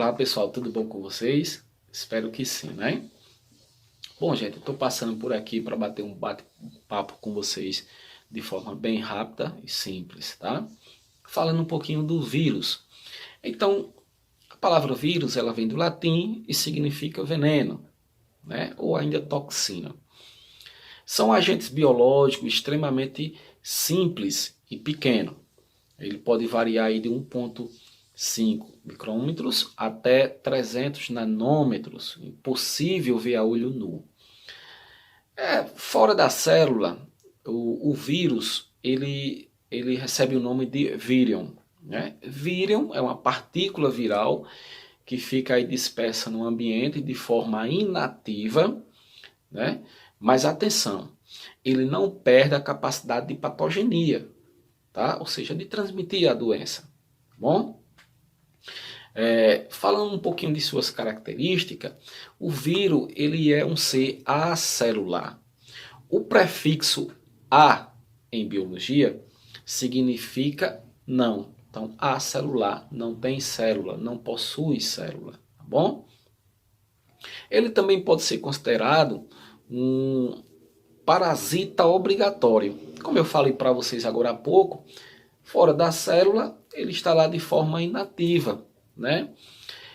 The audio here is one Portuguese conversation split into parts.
Olá pessoal, tudo bom com vocês? Espero que sim, né? Bom, gente, eu estou passando por aqui para bater um bate-papo com vocês de forma bem rápida e simples, tá? Falando um pouquinho do vírus. Então, a palavra vírus, ela vem do latim e significa veneno, né? Ou ainda toxina. São agentes biológicos extremamente simples e pequenos. Ele pode variar aí de 1,5 micrômetros até 300 nanômetros. Impossível ver a olho nu. Fora da célula, o vírus ele recebe o nome de vírion. Né? Vírion é uma partícula viral que fica aí dispersa no ambiente de forma inativa, né? Mas atenção, ele não perde a capacidade de patogenia, tá? Ou seja, de transmitir a doença. Tá bom? Falando um pouquinho de suas características, o vírus ele é um ser acelular. O prefixo A em biologia significa não. Então, acelular, não tem célula, não possui célula, tá bom? Ele também pode ser considerado um parasita obrigatório. Como eu falei para vocês agora há pouco, fora da célula, ele está lá de forma inativa, né?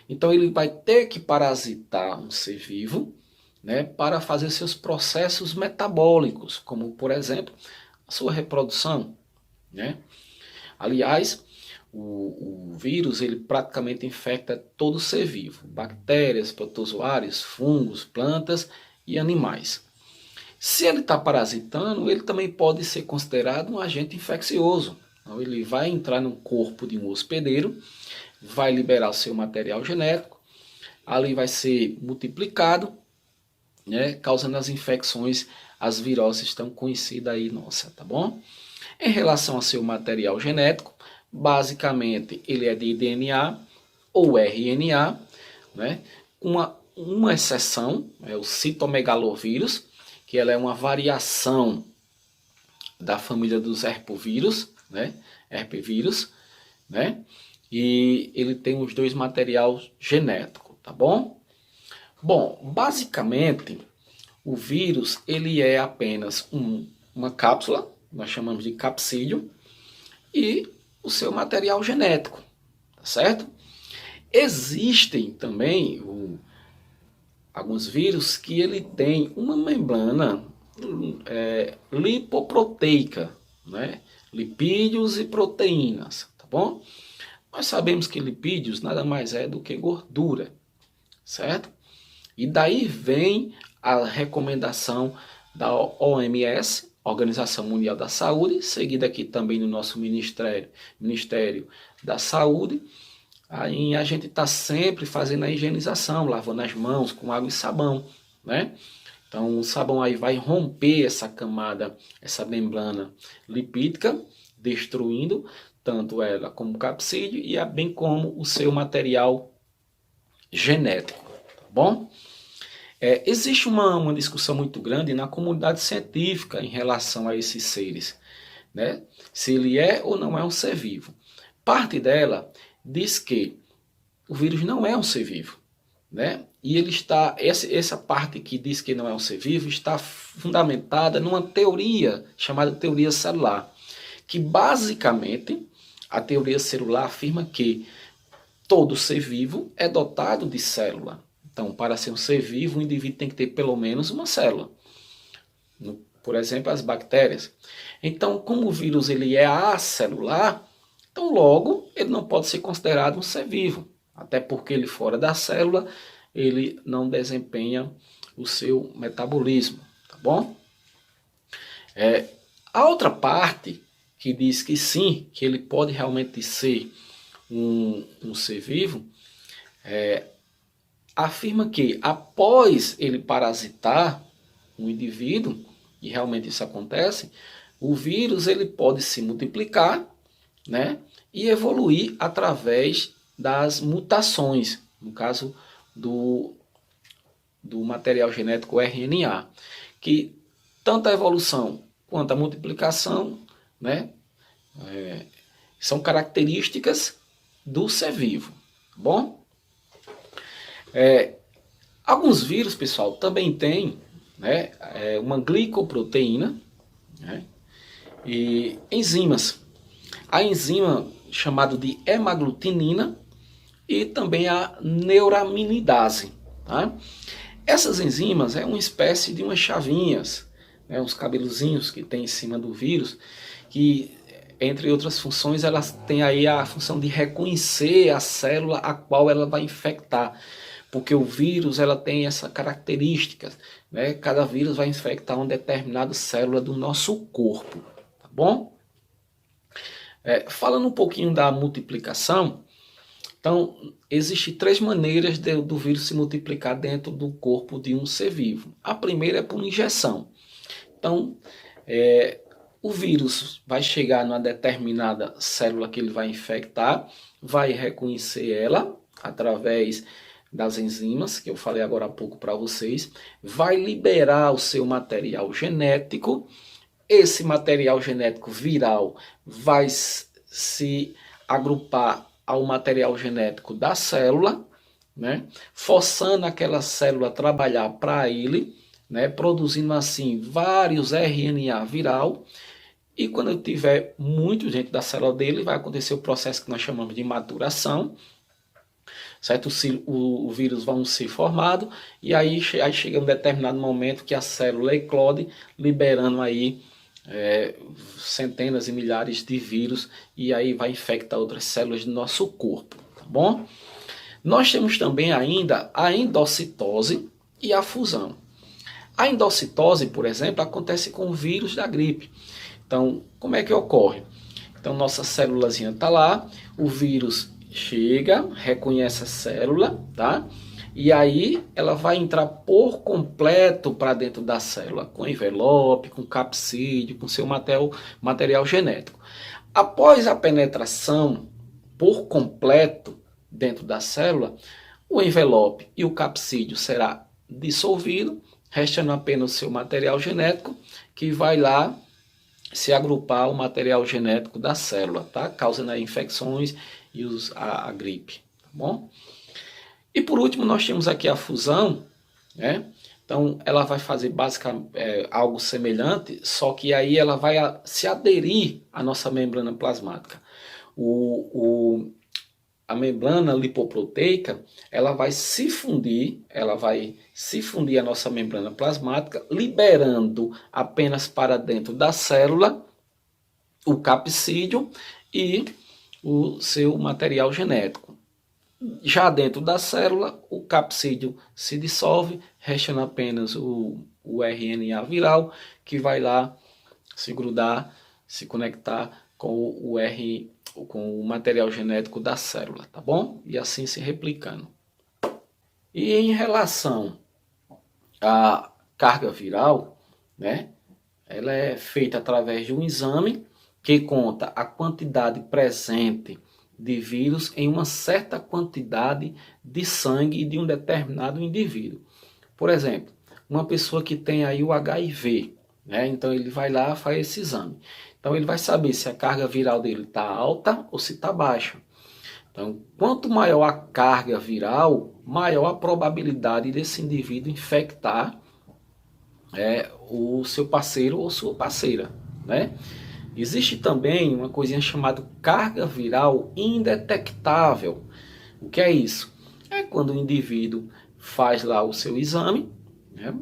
Então ele vai ter que parasitar um ser vivo, né, para fazer seus processos metabólicos, como por exemplo, a sua reprodução, né? Aliás, o vírus ele praticamente infecta todo ser vivo, bactérias, protozoários, fungos, plantas e animais. Se ele está parasitando, ele também pode ser considerado um agente infeccioso. Então, ele vai entrar no corpo de um hospedeiro, vai liberar o seu material genético, ali vai ser multiplicado, né, causando as infecções, as viroses tão conhecidas aí, nossa, tá bom? Em relação ao seu material genético, basicamente ele é de DNA ou RNA, né? Uma exceção é o citomegalovírus, que ela é uma variação da família dos herpovírus, né? Herpevírus, né? E ele tem os dois materiais genéticos, tá bom? Bom, basicamente o vírus ele é apenas uma cápsula, nós chamamos de capsídeo, e o seu material genético, tá certo? Existem também alguns vírus que ele tem uma membrana lipoproteica, né? Lipídios e proteínas, tá bom? Nós sabemos que lipídios nada mais é do que gordura, certo? E daí vem a recomendação da OMS, Organização Mundial da Saúde, seguida aqui também no nosso Ministério da Saúde. Aí a gente está sempre fazendo a higienização, lavando as mãos com água e sabão, né? Então o sabão aí vai romper essa camada, essa membrana lipídica, destruindo tanto ela como o capsídeo e bem como o seu material genético, tá bom? Existe uma discussão muito grande na comunidade científica em relação a esses seres, né? Se ele é ou não é um ser vivo. Parte dela diz que o vírus não é um ser vivo, né? E ele está, essa parte que diz que não é um ser vivo está fundamentada numa teoria chamada teoria celular, que basicamente a teoria celular afirma que todo ser vivo é dotado de célula. Então, para ser um ser vivo, o indivíduo tem que ter pelo menos uma célula. Por exemplo, as bactérias. Então, como o vírus ele é acelular, então logo ele não pode ser considerado um ser vivo. Até porque ele fora da célula, ele não desempenha o seu metabolismo. Tá bom? A outra parte que diz que sim, que ele pode realmente ser um ser vivo, afirma que após ele parasitar um indivíduo, e realmente isso acontece, o vírus ele pode se multiplicar, né, e evoluir através das mutações, no caso do material genético RNA, que tanto a evolução quanto a multiplicação, né, são características do ser vivo, tá bom? Alguns vírus, pessoal, também têm, né, uma glicoproteína, né, e enzimas. A enzima chamada de hemaglutinina e também a neuraminidase. Tá? Essas enzimas é uma espécie de umas chavinhas, né, uns cabelozinhos que tem em cima do vírus, que, entre outras funções, elas têm aí a função de reconhecer a célula a qual ela vai infectar. Porque o vírus ela tem essa característica, né? Cada vírus vai infectar uma determinada célula do nosso corpo, tá bom? Falando um pouquinho da multiplicação, então, existem três maneiras do vírus se multiplicar dentro do corpo de um ser vivo. A primeira é por injeção. Então, o vírus vai chegar numa determinada célula que ele vai infectar, vai reconhecer ela através das enzimas, que eu falei agora há pouco para vocês, vai liberar o seu material genético. Esse material genético viral vai se agrupar ao material genético da célula, né, forçando aquela célula a trabalhar para ele, né, produzindo assim vários RNA viral, e quando tiver muito dentro da célula dele, vai acontecer o processo que nós chamamos de maturação, certo? O vírus vai ser formado, e aí chega um determinado momento que a célula eclode, liberando aí centenas e milhares de vírus, e aí vai infectar outras células do nosso corpo, tá bom? Nós temos também ainda a endocitose e a fusão. A endocitose, por exemplo, acontece com o vírus da gripe. Então, como é que ocorre? Então, nossa célulazinha está lá, o vírus chega, reconhece a célula, tá? E aí ela vai entrar por completo para dentro da célula, com envelope, com capsídeo, com seu material genético. Após a penetração por completo dentro da célula, o envelope e o capsídeo será dissolvido, restando apenas o seu material genético, que vai lá se agrupar ao material genético da célula, tá? Causando aí infecções e a gripe, tá bom? E por último, nós temos aqui a fusão, né? Então, ela vai fazer basicamente algo semelhante, só que aí ela vai se aderir à nossa membrana plasmática. A membrana lipoproteica, ela vai se fundir a nossa membrana plasmática, liberando apenas para dentro da célula o capsídeo e o seu material genético. Já dentro da célula, o capsídeo se dissolve, restando apenas o RNA viral, que vai lá se grudar, se conectar com com o material genético da célula, tá bom? E assim se replicando. E em relação à carga viral, né? Ela é feita através de um exame que conta a quantidade presente de vírus em uma certa quantidade de sangue de um determinado indivíduo. Por exemplo, uma pessoa que tem aí o HIV, né? Então ele vai lá e faz esse exame. Então ele vai saber se a carga viral dele está alta ou se está baixa. Então, quanto maior a carga viral, maior a probabilidade desse indivíduo infectar o seu parceiro ou sua parceira, né? Existe também uma coisinha chamada carga viral indetectável. O que é isso? É quando o indivíduo faz lá o seu exame, né?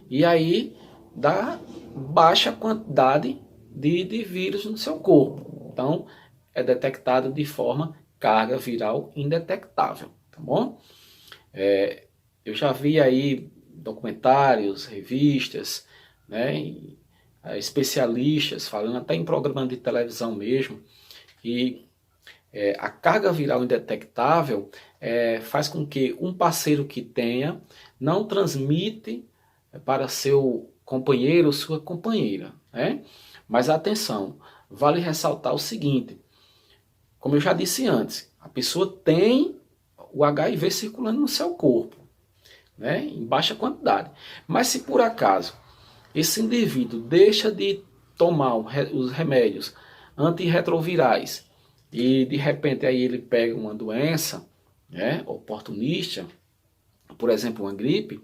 E aí dá baixa quantidade de vírus no seu corpo. Então, é detectado de forma carga viral indetectável, tá bom? Eu já vi aí documentários, revistas, né, especialistas falando, até em programa de televisão mesmo, e a carga viral indetectável faz com que um parceiro que tenha não transmite para seu companheiro ou sua companheira, né? Mas atenção, vale ressaltar o seguinte, como eu já disse antes, a pessoa tem o HIV circulando no seu corpo, né, em baixa quantidade. Mas se por acaso esse indivíduo deixa de tomar os remédios antirretrovirais e de repente aí ele pega uma doença, né, oportunista, por exemplo, uma gripe,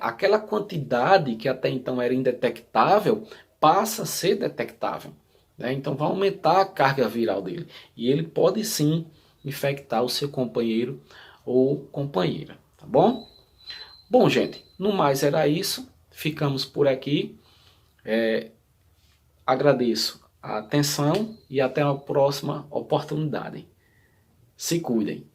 aquela quantidade que até então era indetectável passa a ser detectável, né? Então vai aumentar a carga viral dele e ele pode sim infectar o seu companheiro ou companheira, tá bom? Bom, gente, no mais era isso. Ficamos por aqui. Agradeço a atenção e até a próxima oportunidade. Se cuidem.